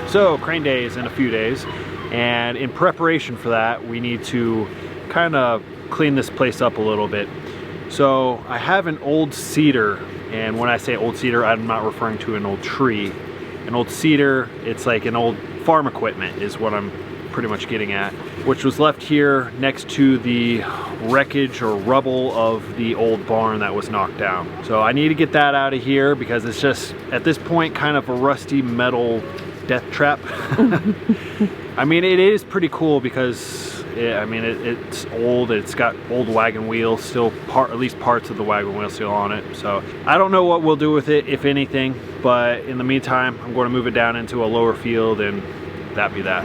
So crane day is in a few days, and in preparation for that we need to kind of clean this place up a little bit. So I have an old cedar, and when I say old cedar, I'm not referring to an old tree. An old cedar, it's like an old farm equipment is what I'm pretty much getting at, which was left here next to the wreckage or rubble of the old barn that was knocked down. So I need to get that out of here because it's just at this point kind of a rusty metal death trap. I mean, it is pretty cool because it's old. It's got old wagon wheels still, at least parts of the wagon wheel still on it. So I don't know what we'll do with it, if anything, but in the meantime I'm going to move it down into a lower field and that be that.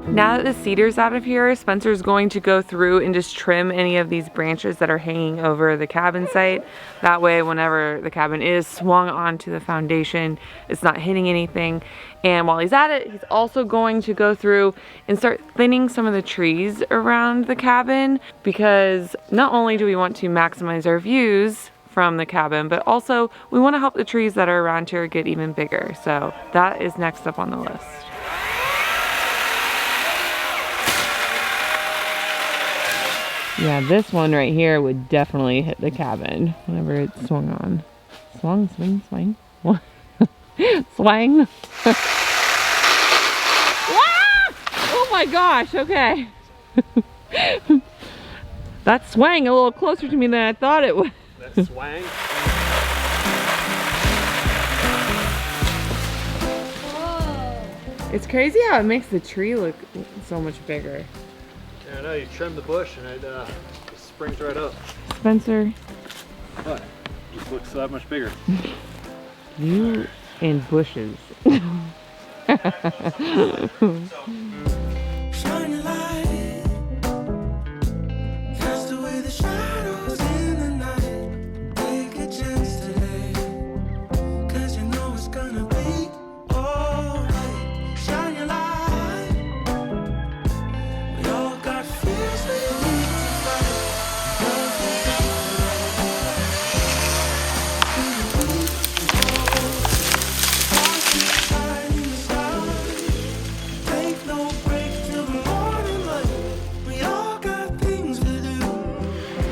Now that the cedar's out of here, Spencer's going to go through and just trim any of these branches that are hanging over the cabin site. That way, whenever the cabin is swung onto the foundation, it's not hitting anything. And while he's at it, he's also going to go through and start thinning some of the trees around the cabin, because not only do we want to maximize our views from the cabin, but also we want to help the trees that are around here get even bigger. So that is next up on the list. Yeah, this one right here would definitely hit the cabin whenever it swung on. Swung, swing, swing. Swang. Oh my gosh, okay. That swang a little closer to me than I thought it would. That swang? It's crazy how it makes the tree look so much bigger. Yeah, I know, you trim the bush and it springs right up. Spencer. What? It just looks that much bigger. You and bushes.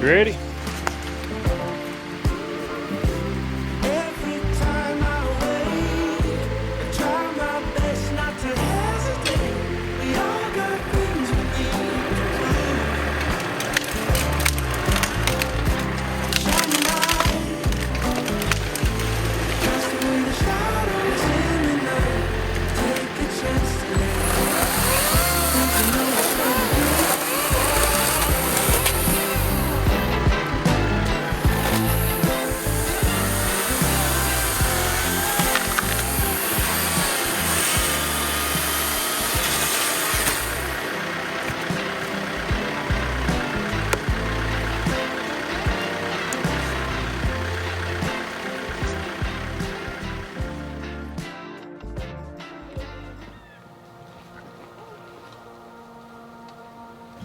Ready?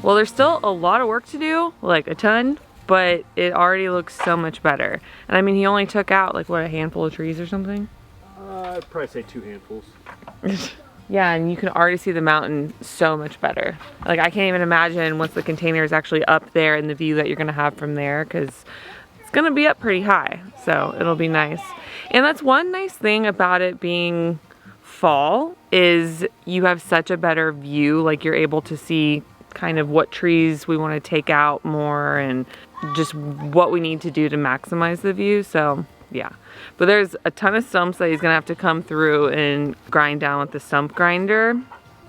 Well, there's still a lot of work to do, like a ton, but it already looks so much better. And I mean, he only took out like, what, a handful of trees or something? I'd probably say 2 handfuls. Yeah, and you can already see the mountain so much better. Like, I can't even imagine once the container is actually up there and the view that you're gonna have from there, because it's gonna be up pretty high, so it'll be nice. And that's one nice thing about it being fall, is you have such a better view. Like, you're able to see kind of what trees we want to take out more and just what we need to do to maximize the view. So yeah, but there's a ton of stumps that he's gonna have to come through and grind down with the stump grinder.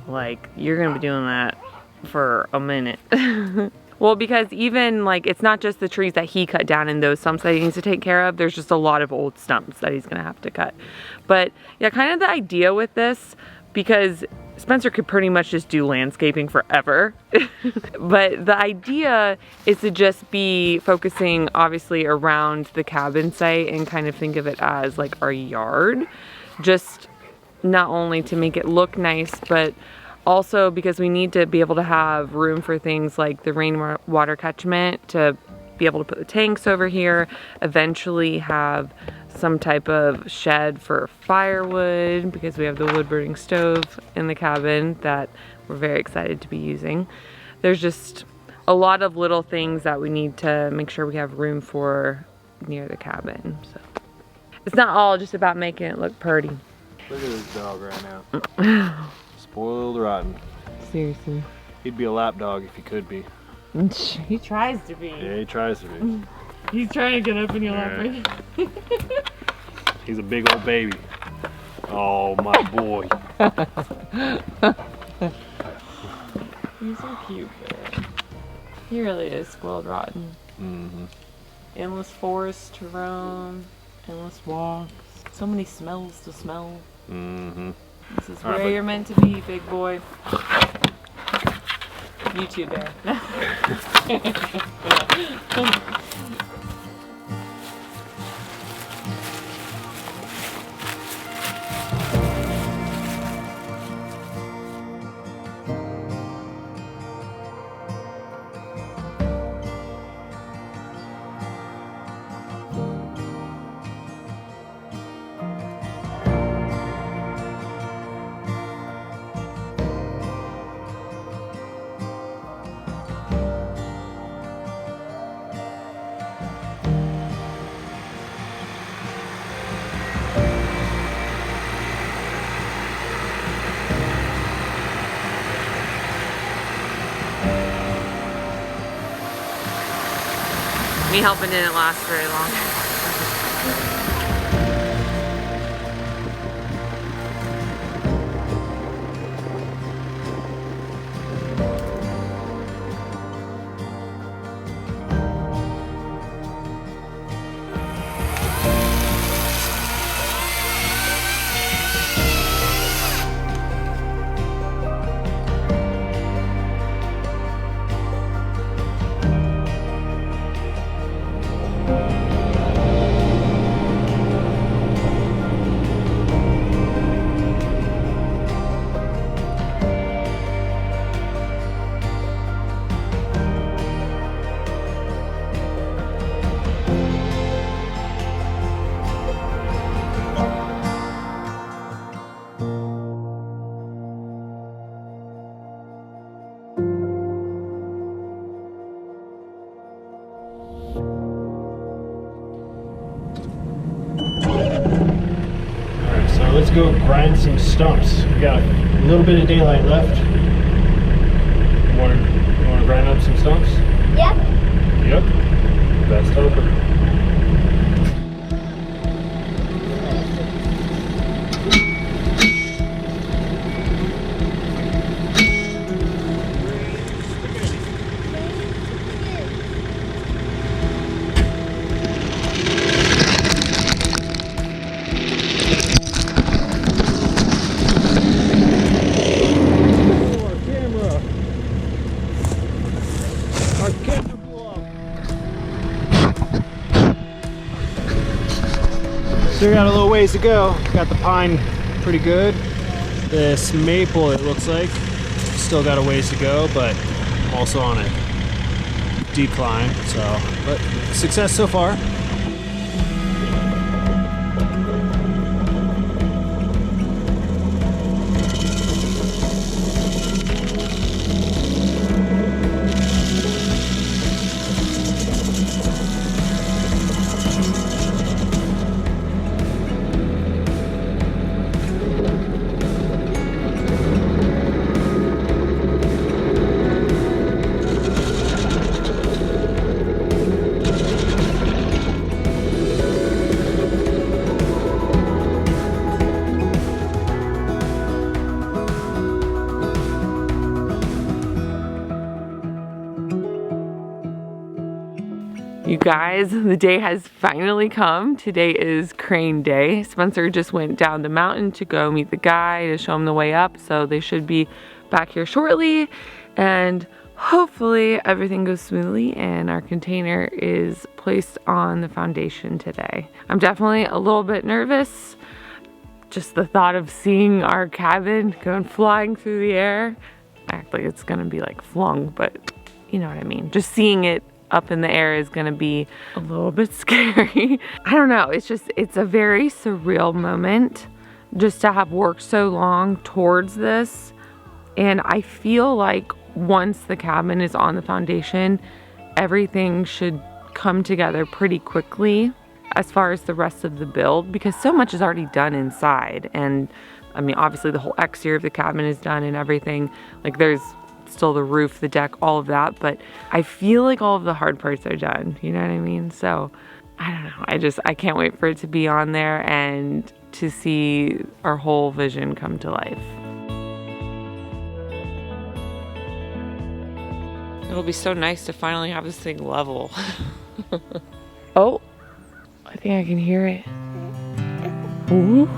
Like, you're gonna be doing that for a minute. Well, because even like, it's not just the trees that he cut down and those stumps that he needs to take care of. There's just a lot of old stumps that he's gonna have to cut. But yeah, kind of the idea with this, because Spencer could pretty much just do landscaping forever. But the idea is to just be focusing obviously around the cabin site and kind of think of it as like our yard. Just not only to make it look nice, but also because we need to be able to have room for things like the rainwater catchment, to be able to put the tanks over here, eventually have some type of shed for firewood, because we have the wood burning stove in the cabin that we're very excited to be using. There's just a lot of little things that we need to make sure we have room for near the cabin. So it's not all just about making it look pretty. Look at this dog right now. Spoiled rotten. Seriously. He'd be a lap dog if he could be. He tries to be. Yeah, he tries to be. He's trying to get up in your lap Alright. right. He's a big old baby. Oh, my boy. He's so cute, man. He really is spoiled rotten. Mm-hmm. Endless forest to roam, endless walks, so many smells to smell. Mm-hmm. This is All where right, you're meant to be, big boy. You too, Bear. Me helping didn't last very long. Let's go grind some stumps. We got a little bit of daylight left. You want to grind up some stumps? Yep. Yep. Best helper. Still got a little ways to go. Got the pine pretty good. This maple, it looks like, still got a ways to go, but also on a decline. So, but success so far. You guys, the day has finally come. Today is crane day. Spencer just went down the mountain to go meet the guy to show him the way up, so they should be back here shortly, and hopefully everything goes smoothly and our container is placed on the foundation today. I'm definitely a little bit nervous. Just the thought of seeing our cabin going flying through the air. I act like it's gonna be like flung, but you know what I mean. Just seeing it up in the air is gonna be a little bit scary. I don't know, it's a very surreal moment just to have worked so long towards this. And I feel like once the cabin is on the foundation, everything should come together pretty quickly as far as the rest of the build, because so much is already done inside. And I mean, obviously the whole exterior of the cabin is done and everything. Like there's still the roof, the deck, all of that, but I feel like all of the hard parts are done, you know what I mean? So I don't know, I can't wait for it to be on there and to see our whole vision come to life. It'll be so nice to finally have this thing level. Oh, I think I can hear it. Ooh.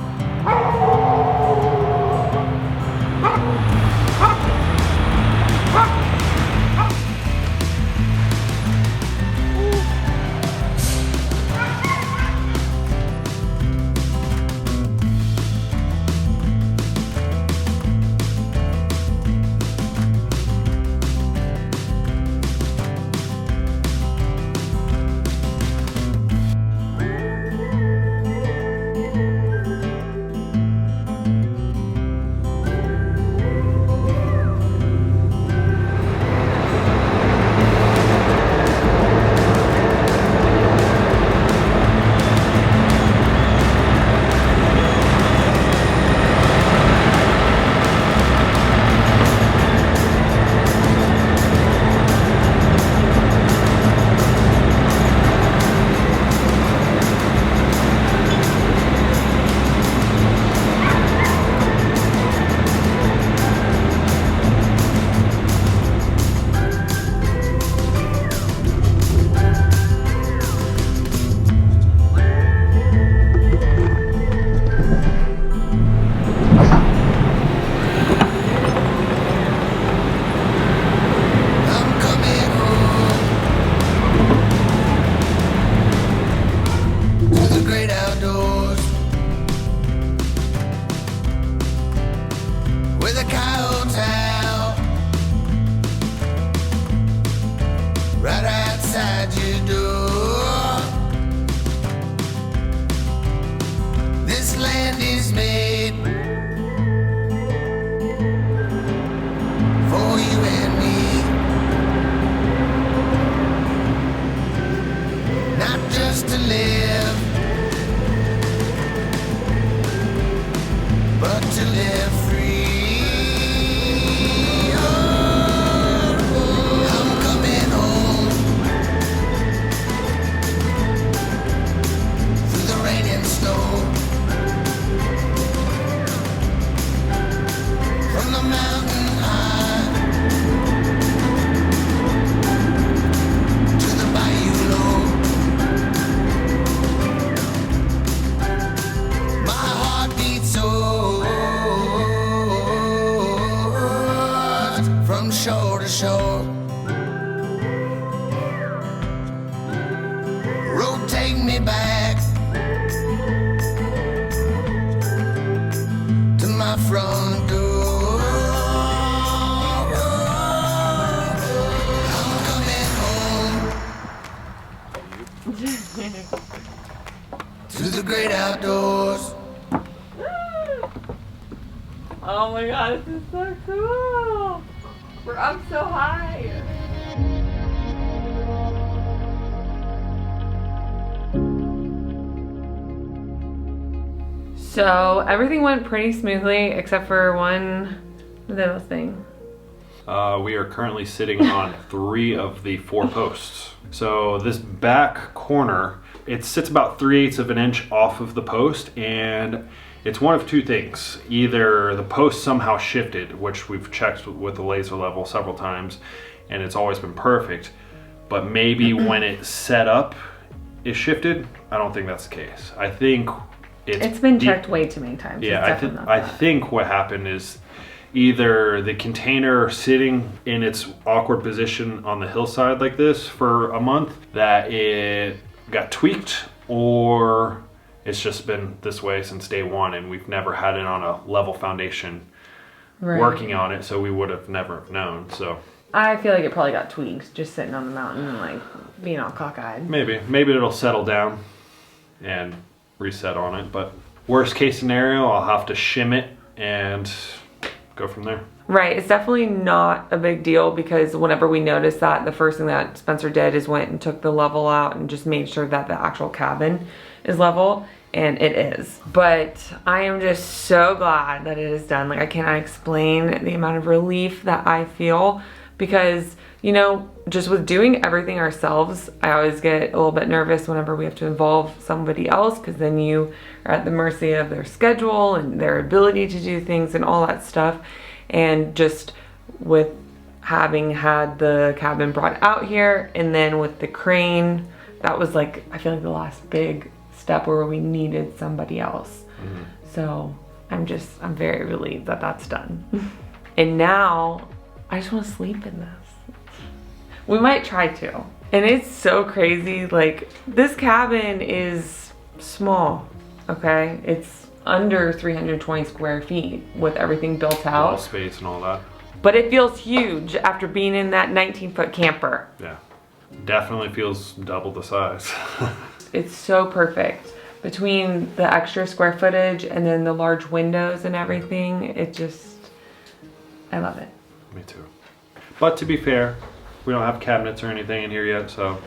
Shore to shore, road take me back to my front door. I'm coming home to the great outdoors. Oh my god, this is so cool! We're up so high! So everything went pretty smoothly except for one little thing. We are currently sitting on 3 of the 4 posts. So this back corner, it sits about 3/8 of an inch off of the post, and it's one of 2 things. Either the post somehow shifted, which we've checked with the laser level several times, and it's always been perfect, but maybe when it's set up, it shifted. I don't think that's the case. I think It's been checked way too many times. Yeah, It's definitely not I that. think what happened is either the container sitting in its awkward position on the hillside like this for a month, that it got tweaked, or it's just been this way since day one and we've never had it on a level foundation Right. working on it, so we would have never known. So I feel like it probably got tweaked just sitting on the mountain, like being all cockeyed. maybe it'll settle down and reset on it, but worst case scenario, I'll have to shim it and go from there. Right, it's definitely not a big deal because whenever we noticed that, the first thing that Spencer did is went and took the level out and just made sure that the actual cabin is level, and it is. But I am just so glad that it is done. Like, I cannot explain the amount of relief that I feel because, you know, just with doing everything ourselves, I always get a little bit nervous whenever we have to involve somebody else because then you are at the mercy of their schedule and their ability to do things and all that stuff. And just with having had the cabin brought out here and then with the crane, that was like, I feel like the last big step where we needed somebody else. So I'm very relieved that that's done. And now I just want to sleep in this. We might try to. And it's so crazy. Like, this cabin is small, okay? It's under 320 square feet with everything built Wall out. space and all that. But it feels huge after being in that 19-foot camper. Yeah, definitely feels double the size. It's so perfect. Between the extra square footage and then the large windows and everything, I love it. Me too. But to be fair, we don't have cabinets or anything in here yet, so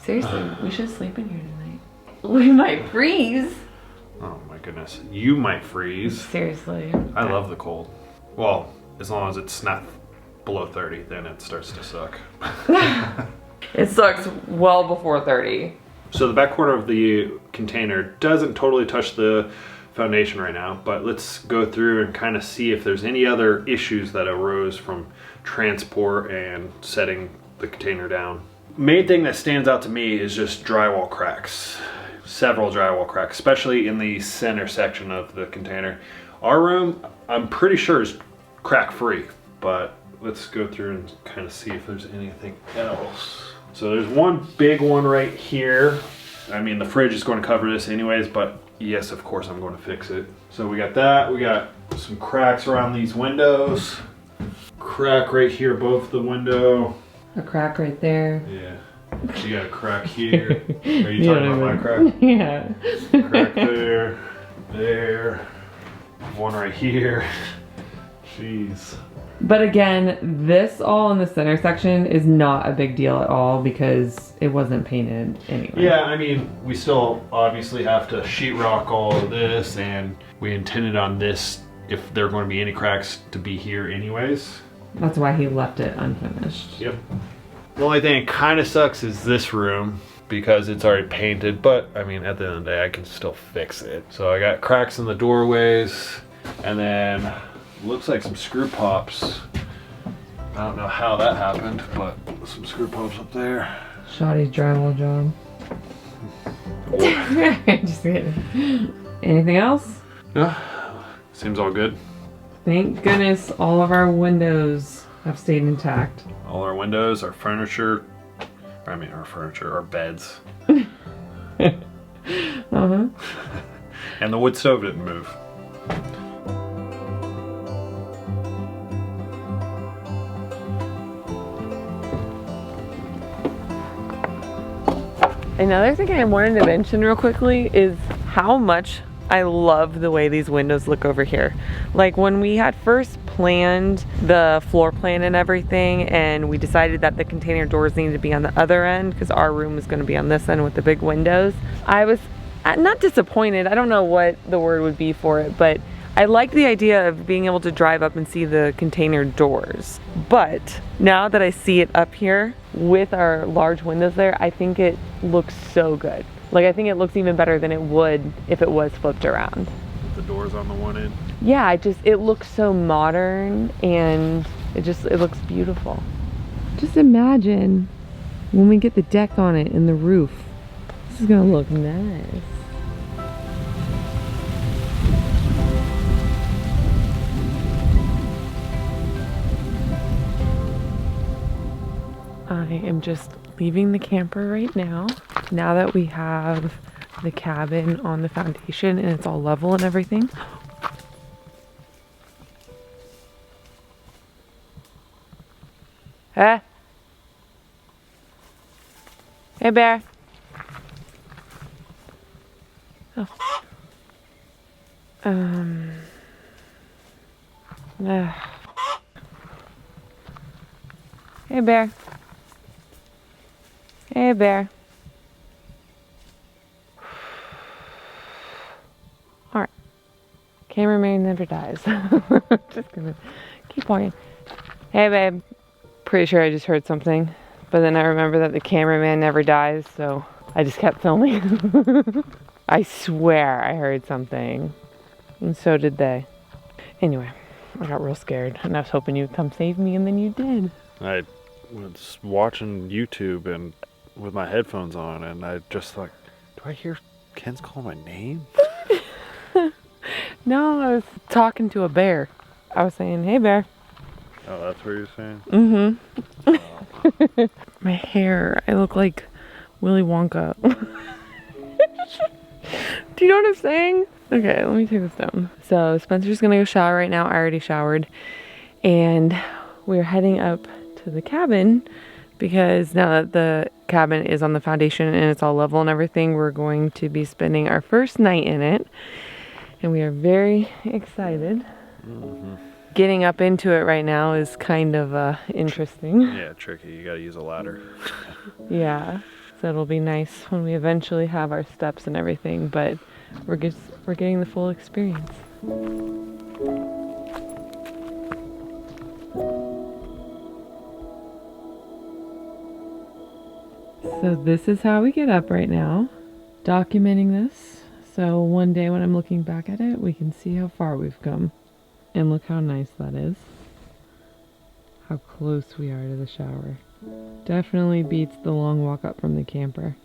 Seriously, we should sleep in here tonight. We might freeze. oh my goodness, you might freeze. Seriously. I love the cold. Well, as long as it's not below 30, then it starts to suck. It sucks well before 30. So the back corner of the container doesn't totally touch the foundation right now, but let's go through and kind of see if there's any other issues that arose from transport and setting the container down. Main thing that stands out to me is just drywall cracks. Several drywall cracks, especially in the center section of the container. Our room, I'm pretty sure, is crack free, but let's go through and kind of see if there's anything else. So there's one big one right here. I mean, the fridge is going to cover this anyways, but yes, of course I'm going to fix it. So we got that. We got some cracks around these windows. Crack right here above the window. A crack right there. Yeah. You got a crack here. Are you talking about my crack? Yeah. Crack there. There. One right here. Jeez. But again, this all in the center section is not a big deal at all because it wasn't painted anyway. Yeah, I mean, we still obviously have to sheetrock all of this, and we intended on this, if there are going to be any cracks, to be here anyways. That's why he left it unfinished. Yep. The only thing that kind of sucks is this room because it's already painted, but I mean, at the end of the day, I can still fix it. So I got cracks in the doorways, and then looks like some screw pops. I don't know how that happened, but some screw pops up there. Shoddy drywall job. Just kidding. Anything else? Yeah, seems all good. Thank goodness all of our windows have stayed intact. All our windows, our furniture, our beds. Uh-huh. And the wood stove didn't move. Another thing I wanted to mention real quickly is how much I love the way these windows look over here. Like when we had first planned the floor plan and everything, and we decided that the container doors needed to be on the other end because our room was going to be on this end with the big windows, I was not disappointed. I don't know what the word would be for it, but I like the idea of being able to drive up and see the container doors. But now that I see it up here with our large windows there, I think it looks so good. Like, I think it looks even better than it would if it was flipped around. The doors on the one end. Yeah, it looks so modern, and it looks beautiful. Just imagine when we get the deck on it and the roof. This is gonna look nice. I am just leaving the camper right now. Now that we have the cabin on the foundation and it's all level and everything. Huh? Hey, bear. Oh. Hey, bear. Hey, bear. Alright. Cameraman never dies. Just gonna keep walking. Hey, babe. Pretty sure I just heard something. But then I remember that the cameraman never dies, so I just kept filming. I swear I heard something. And so did they. Anyway, I got real scared. And I was hoping you'd come save me, and then you did. I was watching YouTube and with my headphones on, and I just like, do I hear Ken's call my name? No, I was talking to a bear. I was saying, hey, bear. Oh, that's what you're saying? Mm-hmm. My hair, I look like Willy Wonka. Do you know what I'm saying? Okay, let me take this down. So Spencer's gonna go shower right now. I already showered. And we're heading up to the cabin because now that the cabin is on the foundation and it's all level and everything, we're going to be spending our first night in it. And we are very excited. Mm-hmm. Getting up into it right now is kind of interesting. Yeah, tricky. You gotta use a ladder. Yeah, so it'll be nice when we eventually have our steps and everything, but we're getting the full experience. So this is how we get up right now, documenting this. So one day when I'm looking back at it, we can see how far we've come. And look how nice that is. How close we are to the shower. Definitely beats the long walk up from the camper.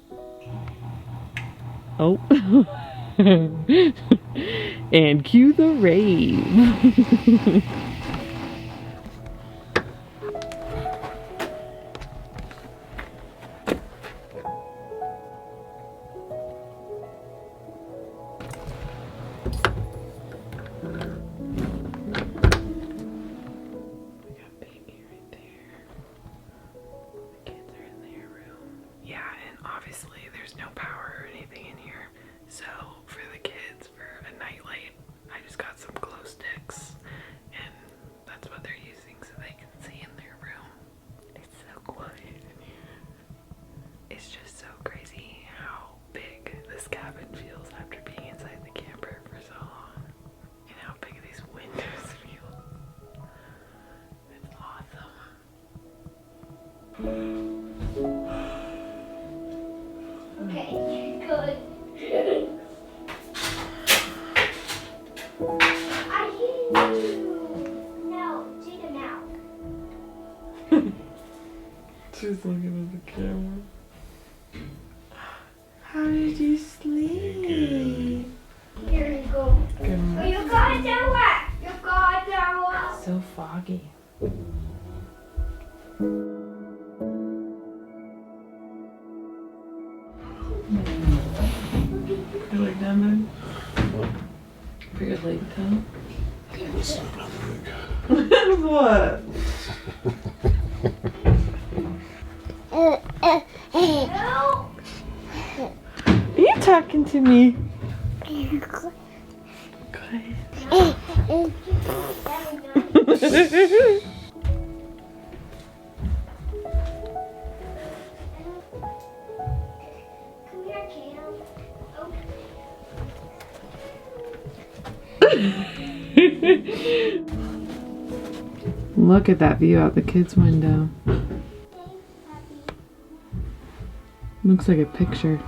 Oh. And cue the rave. Obviously, there's no power or anything in here. So, for the kids, for a nightlight, I just got some glow sticks. And that's what they're using so they can see in their room. It's so quiet in here. It's just so crazy how big this cabin feels after being inside the camper for so long. And how big these windows feel. It's awesome. Okay, good. I hear you. No, take him out. She's looking at the camera. How did you sleep? Here you go. Good Oh, you got it down what? You got it down what? So foggy. You like that, man? Put your leg down. What? No. Are you talking to me? Good. Come here, Cam. Look at that view out the kids' window. Looks like a picture.